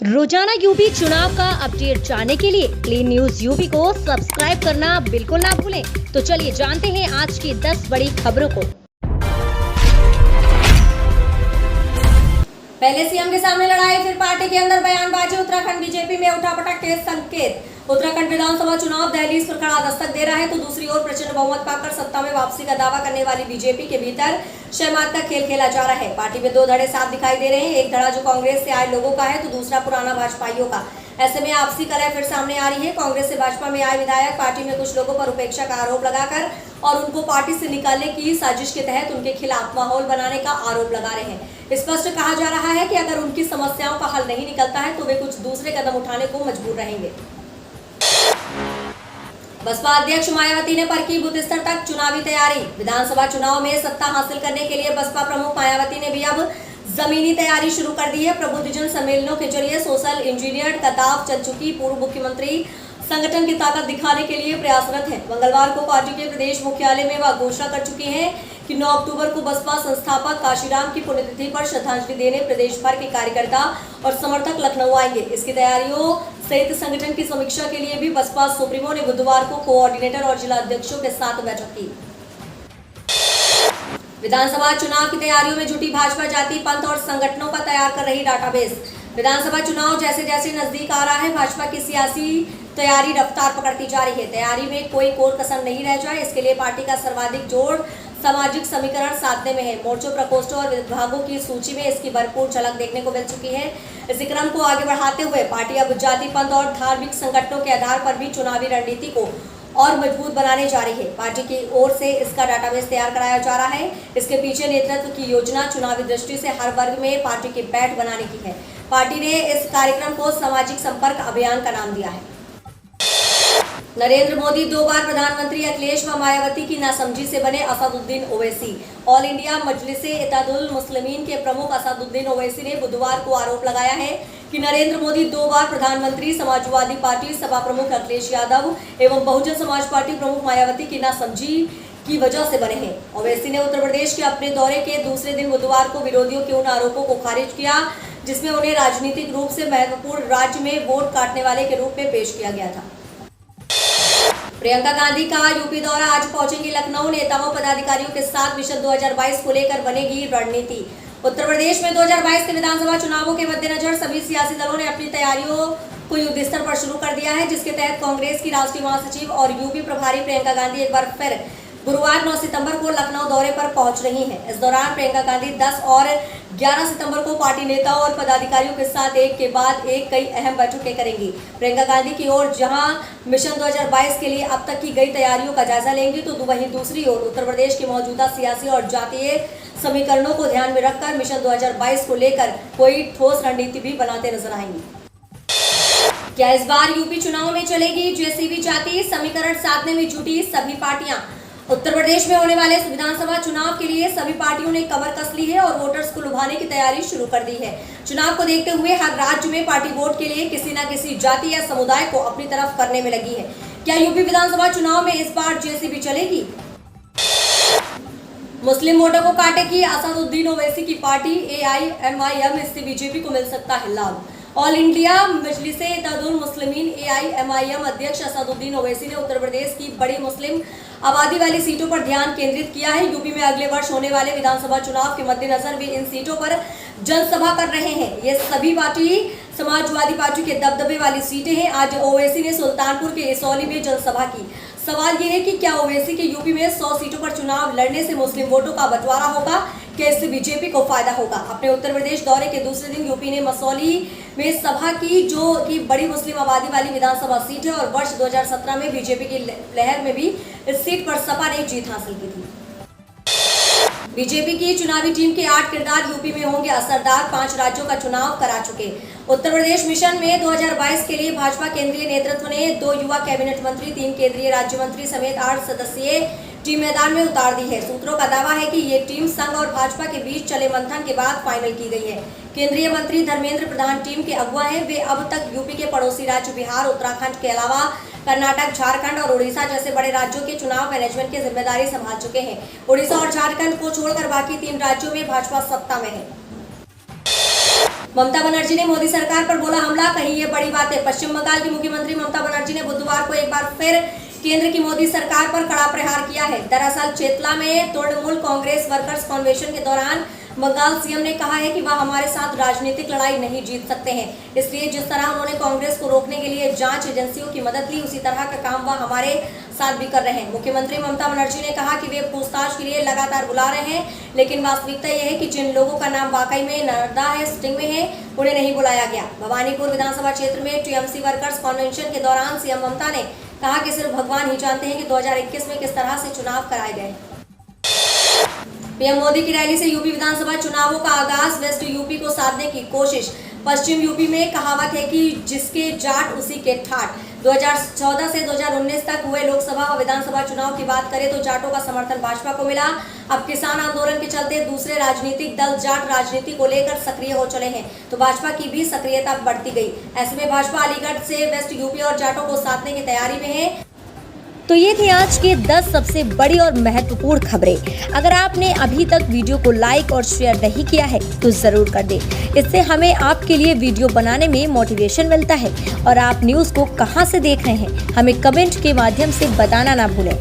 रोजाना यूपी चुनाव का अपडेट जानने के लिए क्लीन न्यूज यूपी को सब्सक्राइब करना बिल्कुल ना भूलें। तो चलिए जानते हैं आज की 10 बड़ी खबरों को। पहले सीएम के सामने लड़ाई, फिर पार्टी के अंदर बयानबाजी, उत्तराखंड बीजेपी में उठापटक के संकेत। उत्तराखंड विधानसभा चुनाव दहलीज पर खड़ा दस्तक दे रहा है तो दूसरी ओर प्रचंड बहुमत पाकर सत्ता में वापसी का दावा करने वाली बीजेपी के भीतर शहमात का खेल खेला जा रहा है। पार्टी में दो धड़े साफ दिखाई दे रहे हैं, एक धड़ा जो कांग्रेस से आए लोगों का है तो दूसरा पुराना भाजपाइयों का। ऐसे में आपसी कलह फिर सामने आ रही है। कांग्रेस से भाजपा में आए विधायक पार्टी में कुछ लोगों पर उपेक्षा का आरोप लगाकर और उनको पार्टी से निकालने की साजिश के तहत उनके खिलाफ माहौल बनाने का आरोप लगा रहे हैं। स्पष्ट कहा जा रहा है कि अगर उनकी समस्याओं का हल नहीं निकलता है तो वे कुछ दूसरे कदम उठाने को मजबूर रहेंगे। बसपा अध्यक्ष मायावती ने परखी बूथ स्तर तक चुनावी तैयारी। विधानसभा चुनाव में सत्ता हासिल करने के लिए बसपा प्रमुख मायावती ने भी अब जमीनी तैयारी शुरू कर दी है। प्रबुद्धजन सम्मेलनों के जरिए सोशल इंजीनियर का दाव चल चुकी पूर्व मुख्यमंत्री संगठन की ताकत दिखाने के लिए प्रयासरत है। मंगलवार को पार्टी के प्रदेश मुख्यालय में वह घोषणा कर चुकी हैं कि 9 अक्टूबर को बसपा संस्थापक काशीराम की पुण्यतिथि पर श्रद्धांजलि देने प्रदेश भर के कार्यकर्ता और समर्थक लखनऊ आएंगे। इसकी तैयारियों सहित संगठन की समीक्षा के लिए भी बसपा सुप्रीमो ने बुधवार को कोऑर्डिनेटर और जिला अध्यक्षों के साथ बैठक की। विधानसभा चुनाव की तैयारियों में जुटी भाजपा जाति पंथ और संगठनों का तैयार कर रही डाटाबेस। विधानसभा चुनाव जैसे जैसे नजदीक आ रहा है, भाजपा की सियासी तैयारी रफ्तार पकड़ती जा रही है। तैयारी में कोई कोर कसर नहीं रह जाए, इसके लिए पार्टी का सर्वाधिक जोर सामाजिक समीकरण साधने में है। मोर्चों, प्रकोष्ठों और विभागों की सूची में इसकी भरपूर झलक देखने को मिल चुकी है। इसी क्रम को आगे बढ़ाते हुए पार्टी अब जाति पंथ और धार्मिक संगठनों के आधार पर भी चुनावी रणनीति को और मजबूत बनाने जा रही है। पार्टी की ओर से इसका डाटाबेस तैयार कराया जा रहा है। इसके पीछे नेतृत्व की योजना चुनावी दृष्टि से हर वर्ग में पार्टी की बैठ बनाने की है। पार्टी ने इस कार्यक्रम को सामाजिक संपर्क अभियान का नाम दिया है। नरेंद्र मोदी 2 बार प्रधानमंत्री, अखिलेश व मायावती की नासमझी से बने असदुद्दीन ओवैसी। ऑल इंडिया मजलिसे इत्तेहादुल मुस्लिमीन के प्रमुख असदुद्दीन ओवैसी ने बुधवार को आरोप लगाया है कि नरेंद्र मोदी 2 बार प्रधानमंत्री, समाजवादी पार्टी सभा प्रमुख अखिलेश यादव एवं बहुजन समाज पार्टी प्रमुख मायावती की नासमझी की वजह से बने हैं। ओवैसी ने उत्तर प्रदेश के अपने दौरे के दूसरे दिन बुधवार को विरोधियों के उन आरोपों को खारिज किया जिसमें उन्हें राजनीतिक रूप से महत्वपूर्ण राज्य में वोट काटने वाले के रूप में पेश किया गया था। प्रियंका गांधी का यूपी दौरा, आज पहुंचेंगी लखनऊ। नेताओं पदाधिकारियों के साथ मिशन 2022 को लेकर बनेगी रणनीति। उत्तर प्रदेश में 2022 के विधानसभा चुनावों के मद्देनजर सभी सियासी दलों ने अपनी तैयारियों को युद्ध स्तर पर शुरू कर दिया है, जिसके तहत कांग्रेस की राष्ट्रीय महासचिव और यूपी प्रभारी प्रियंका गांधी एक बार फिर गुरुवार 9 सितंबर को लखनऊ दौरे पर पहुंच रही हैं। इस दौरान प्रियंका गांधी 10 और 11 सितंबर को पार्टी नेताओं और पदाधिकारियों के साथ एक के बाद एक कई अहम बैठकें करेंगी। प्रियंका गांधी की ओर जहां मिशन 2022 के लिए अब तक की गई तैयारियों का जायजा लेंगी तो वहीं दूसरी ओर उत्तर प्रदेश के मौजूदा सियासी और जातीय समीकरणों को ध्यान में रखकर मिशन 2022 को लेकर कोई ठोस रणनीति भी बनाते नजर आएंगी। क्या इस बार यूपी चुनाव में चलेगी जेसीबी जाति समीकरण साधने में जुटी सभी पार्टियां? उत्तर प्रदेश में होने वाले विधानसभा चुनाव के लिए सभी पार्टियों ने कमर कस ली है और वोटर्स को लुभाने की तैयारी शुरू कर दी है। चुनाव को देखते हुए हर राज्य में पार्टी वोट के लिए किसी न किसी जाति या समुदाय को अपनी तरफ करने में लगी है। क्या यूपी विधानसभा चुनाव में इस बार जेसीबी चलेगी? मुस्लिम वोटों को काटेगी असदुद्दीन ओवैसी की पार्टी एआईएमआईएम, इससे बीजेपी को मिल सकता है लाभ। All India Majlise Ittehadul Muslimeen AIMIM अध्यक्ष असदुद्दीन ओवैसी ने उत्तर प्रदेश की बड़ी मुस्लिम आबादी वाली सीटों पर ध्यान केंद्रित किया है। यूपी में अगले वर्ष होने वाले विधानसभा चुनाव के मद्देनजर वे इन सीटों पर जनसभा कर रहे हैं। ये सभी पार्टी समाजवादी पार्टी के दबदबे वाली सीटें हैं। आज ओवैसी ने सुल्तानपुर के इसौली में जनसभा की। सवाल ये है कि क्या ओवैसी के यूपी में 100 सीटों पर चुनाव लड़ने से मुस्लिम वोटों का बंटवारा होगा? क्या इससे बीजेपी को फायदा होगा? अपने उत्तर प्रदेश दौरे के दूसरे दिन यूपी ने मसौली में सभा की, जो कि बड़ी मुस्लिम आबादी वाली विधानसभा सीट है और वर्ष 2017 में बीजेपी की लहर में भी इस सीट पर सपा ने जीत हासिल की थी। बीजेपी की चुनावी टीम के 8 किरदार यूपी में होंगे असरदार। 5 राज्यों का चुनाव करा चुके। उत्तर प्रदेश मिशन में 2022 के लिए भाजपा केंद्रीय नेतृत्व ने 2 युवा कैबिनेट मंत्री, 3 केंद्रीय राज्य मंत्री समेत 8 सदस्यीय टीम मैदान में उतार दी है। सूत्रों का दावा है कि ये टीम संघ और भाजपा के बीच चले मंथन के बाद फाइनल की गई है। केंद्रीय मंत्री धर्मेंद्र प्रधान टीम के अगुवा हैं। वे अब तक यूपी के पड़ोसी राज्य बिहार, उत्तराखंड के अलावा कर्नाटक, झारखंड और उड़ीसा जैसे बड़े राज्यों के चुनाव मैनेजमेंट की जिम्मेदारी संभाल चुके हैं। उड़ीसा और झारखंड को छोड़कर बाकी 3 राज्यों में भाजपा सत्ता में है। ममता बनर्जी ने मोदी सरकार पर बोला हमला, कहीं ये बड़ी बात है। पश्चिम बंगाल की मुख्यमंत्री ममता बनर्जी ने बुधवार को एक बार फिर केंद्र की मोदी सरकार पर कड़ा प्रहार किया है। दरअसल चेतला में तृणमूल कांग्रेस वर्कर्स कन्वेंशन के दौरान बंगाल सीएम ने कहा है कि वह हमारे साथ राजनीतिक लड़ाई नहीं जीत सकते हैं, इसलिए जिस तरह उन्होंने कांग्रेस को रोकने के लिए जांच एजेंसियों की मदद ली, उसी तरह का काम वह हमारे साथ भी कर रहे हैं। मुख्यमंत्री ममता बनर्जी ने कहा कि वे पूछताछ के लिए लगातार बुला रहे हैं, लेकिन वास्तविकता यह है कि जिन लोगों का नाम वाकई में नर्मदा है, स्टिंग में है, उन्हें नहीं बुलाया गया। भवानीपुर विधानसभा क्षेत्र में टीएमसी वर्कर्स कन्वेंशन के दौरान सीएम ममता ने कहा कि सिर्फ भगवान ही जानते हैं कि 2021 में किस तरह से चुनाव कराए गए। पीएम मोदी की रैली से यूपी विधानसभा चुनावों का आगाज, वेस्ट यूपी को साधने की कोशिश। पश्चिम यूपी में कहावत है कि जिसके जाट उसी के ठाट। 2014 से 2019 तक हुए लोकसभा व विधानसभा चुनाव की बात करें तो जाटों का समर्थन भाजपा को मिला। अब किसान आंदोलन के चलते दूसरे राजनीतिक दल जाट राजनीति को लेकर सक्रिय हो चले हैं, तो भाजपा की भी सक्रियता बढ़ती गई। ऐसे में भाजपा अलीगढ़ से वेस्ट यूपी और जाटों को साधने की तैयारी में है। तो ये थी आज के 10 सबसे बड़ी और महत्वपूर्ण खबरें। अगर आपने अभी तक वीडियो को लाइक और शेयर नहीं किया है तो जरूर कर दें। इससे हमें आपके लिए वीडियो बनाने में मोटिवेशन मिलता है। और आप न्यूज़ को कहां से देख रहे हैं हमें कमेंट के माध्यम से बताना ना भूलें।